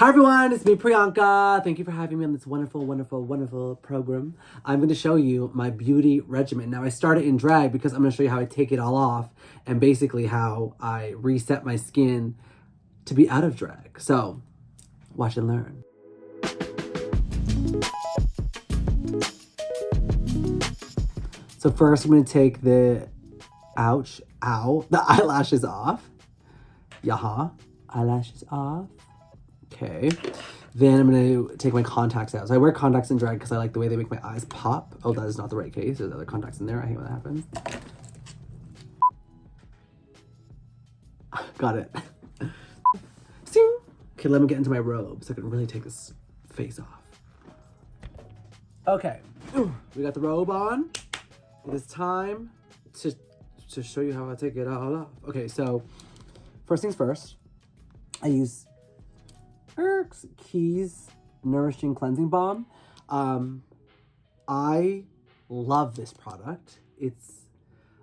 Hi everyone, it's me Priyanka. Thank you for having me on this wonderful program. I'm going to show you my beauty regimen. Now I started in drag because I'm going to show you how I take it all off and basically how I reset my skin to be out of drag. So watch and learn. So first I'm going to take the the eyelashes off. Yaha, eyelashes off. Okay, then I'm going to take my contacts out. So I wear contacts in drag because I like the way they make my eyes pop. Oh, that is not the right case. There's other contacts in there. I hate when that happens. Got it. Okay, let me get into my robe so I can really take this face off. Okay, we got the robe on. It is time to show you how I take it all off. Okay, so first things first, I use Keys Nourishing Cleansing Balm. I love this product. It's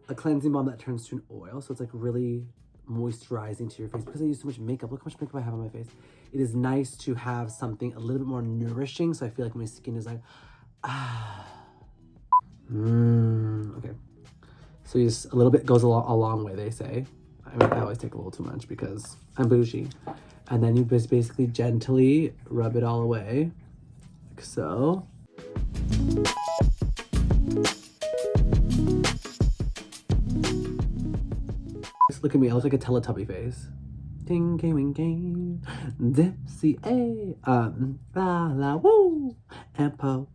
a cleansing balm that turns to an oil, so it's like really moisturizing to your face because I use so much makeup. Look how much makeup I have on my face. It is nice to have something a little bit more nourishing, so I feel like my skin is like, okay. So just a little bit goes a long way, they say. I mean, I always take a little too much because I'm bougie. And then you just basically gently rub it all away, like so. Just look at me, I look like a Teletubby face. Tinky winky, dipsy a, la la woo, and po.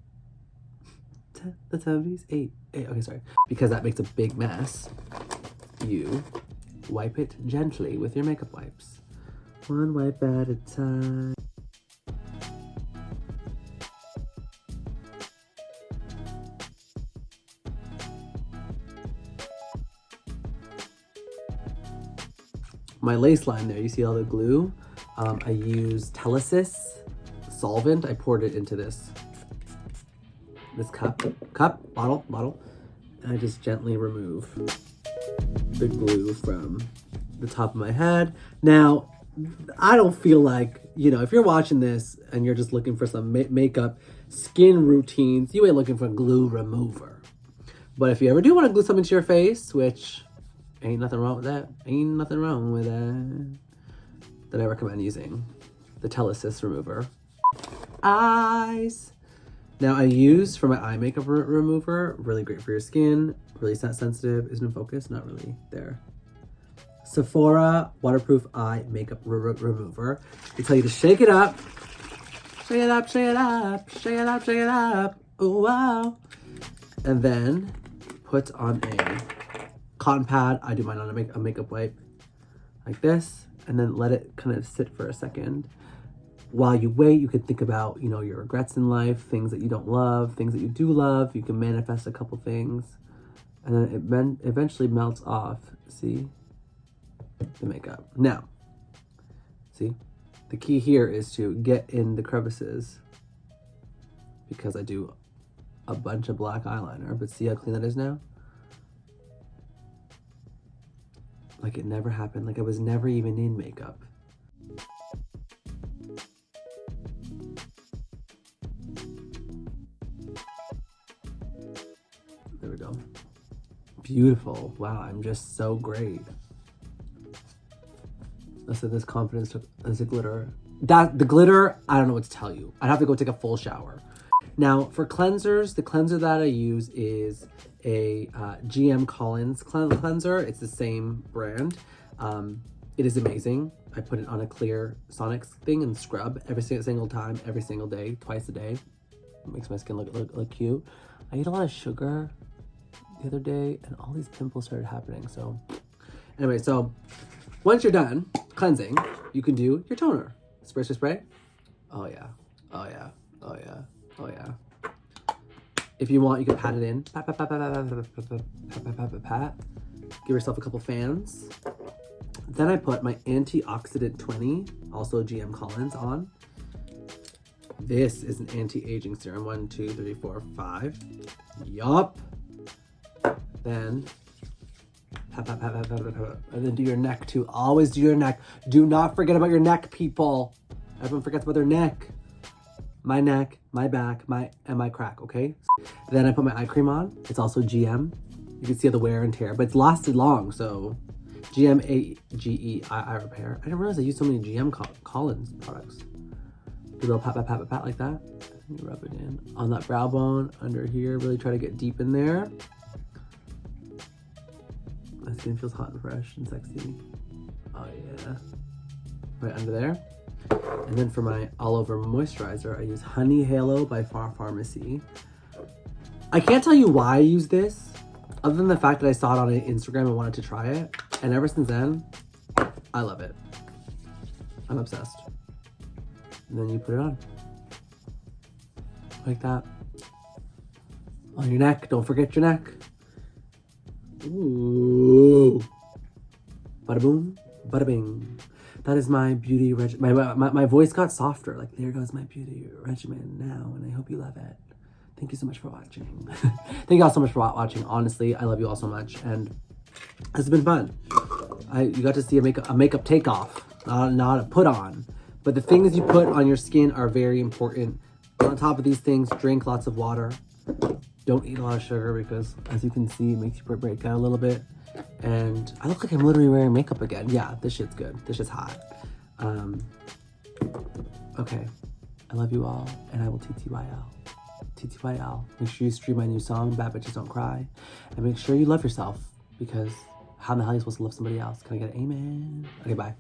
Teletubbies, eight. Okay, sorry. Because that makes a big mess, you wipe it gently with your makeup wipes. One wipe at a time. My lace line there, you see all the glue? I use Telesis solvent. I poured it into this bottle, and I just gently remove the glue from the top of my head. Now, I don't feel like, if you're watching this and you're just looking for some makeup skin routines, you ain't looking for glue remover. But if you ever do want to glue something to your face, which ain't nothing wrong with that, then I recommend using the Telesis remover. Eyes. Now I use for my eye makeup remover, really great for your skin, really sensitive, isn't in focus, not really there. Sephora waterproof eye makeup remover. They tell you to shake it up. Shake it up, shake it up, shake it up, shake it up. Oh, wow. And then put on a cotton pad. I do mine on a makeup wipe like this. And then let it kind of sit for a second. While you wait, you can think about, your regrets in life, things that you don't love, things that you do love. You can manifest a couple things. And then it eventually melts off. See? The makeup. Now, see, the key here is to get in the crevices because I do a bunch of black eyeliner, but see how clean that is now? Like it never happened, like I was never even in makeup. There we go. Beautiful. Wow, I'm just so great. Listen, this confidence as a glitter. The glitter, I don't know what to tell you. I'd have to go take a full shower. Now, for cleansers, the cleanser that I use is a G.M Collin's cleanser. It's the same brand. It is amazing. I put it on a clear Sonics thing and scrub every single time, every single day, twice a day. It makes my skin look cute. I ate a lot of sugar the other day, and all these pimples started happening. So, anyway, so once you're done cleansing, you can do your toner. Spray. Oh yeah. If you want, you can pat it in. Pat. Give yourself a couple fans. Then I put my Antioxidant 20, also G.M Collin's, on. This is an anti-aging serum. 1, 2, 3, 4, 5. Yup. Then pat. And then do your neck too. Always do your neck. Do not forget about your neck, people. Everyone forgets about their neck. My neck, my back, and my crack, okay? Then I put my eye cream on. It's also GM. You can see the wear and tear, but it's lasted long, so GM AGE eye repair. I didn't realize I used so many GM Collins products. Do a little pat, pat, pat, pat, pat like that. And you rub it in on that brow bone, under here. Really try to get deep in there. My skin feels hot and fresh and sexy. Oh yeah. Right under there. And then for my all-over moisturizer, I use Honey Halo by Pharmacy. I can't tell you why I use this, other than the fact that I saw it on Instagram and wanted to try it. And ever since then, I love it. I'm obsessed. And then you put it on. Like that. On your neck. Don't forget your neck. Ooh. Bada boom, bada bing. That is my beauty regimen. My voice got softer. Like, there goes my beauty regimen now, and I hope you love it. Thank you so much for watching. Thank you all so much for watching. Honestly, I love you all so much, and it's been fun. You got to see a makeup takeoff, not a put on. But the things you put on your skin are very important. On top of these things, drink lots of water. Don't eat a lot of sugar because, as you can see, it makes you break out a little bit. And I look like I'm literally wearing makeup again. Yeah, this shit's good. This shit's hot. Okay. I love you all, and I will TTYL. TTYL. Make sure you stream my new song, Bad Bitches Don't Cry. And make sure you love yourself, because how the hell are you supposed to love somebody else? Can I get an amen? Okay, bye.